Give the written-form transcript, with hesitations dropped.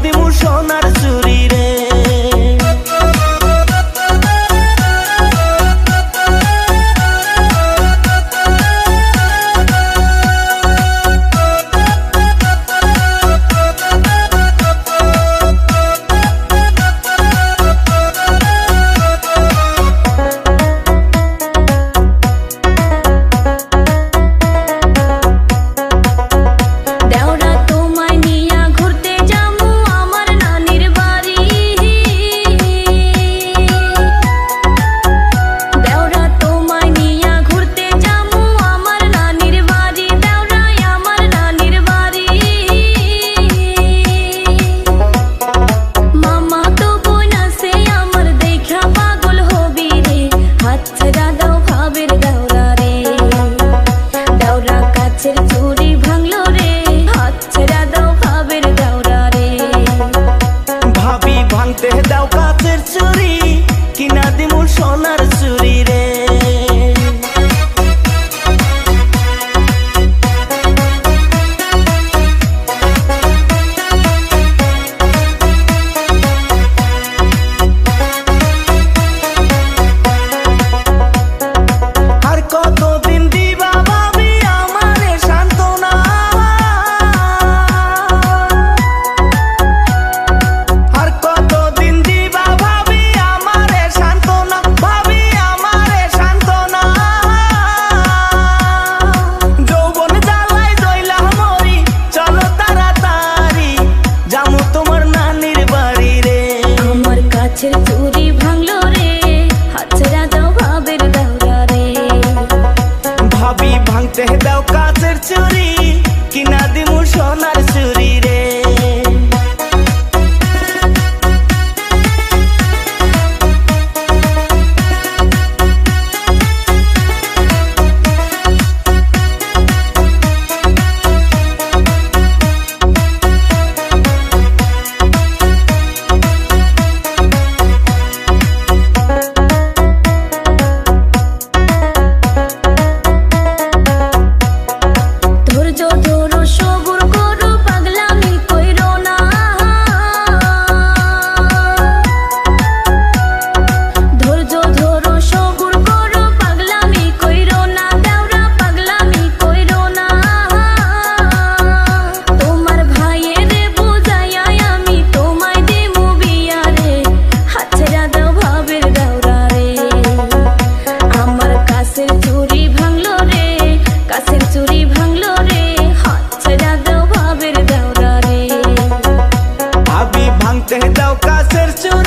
দিমু সোনার চুরি রে। ভাঙতে দাও কাচের চুরি কিনা দিমু সোনার চুরি রে। আর কতদিন দিবা ভাবি আমারে সান্ত্বনা, আর কতদিন দিবা ভাবি আমারে সান্ত্বনা, ভাবি আমারে সান্ত্বনা। যৌবন জ্বালাই জইলা মরি চলো তাড়াতাড়ি যামু তোমার নানির বাড়ি রে। আমার কাছের চুরি ভাঙলো রে, হাত ছেড়া দাও ভাবের দাওরা রে। ভাবি ভাঙতে দাও কাচের চুরি কিনা দিমু সোনার চুরি রে। ধৈর্য ধরো সবুর করো পাগলামি কইরো না, ধৈর্য ধরো সবুর করো পাগলামি কইরো না, দেওরা পাগলামি কইরো না। তোমার ভাইয়ের বুঝাইয়া আমি তোমায় দিমু বিয়া রে, হাত ছেড়া দাও ভাবের দাওরা রে। আমার কাছের চুরি ভাঙলো রে, কাছের চুরি ভাঙলো রে, হাত ছেড়া দাও ভাবের দাওরা রে। ভাবি ভাঙতে দাও কাচের চুরি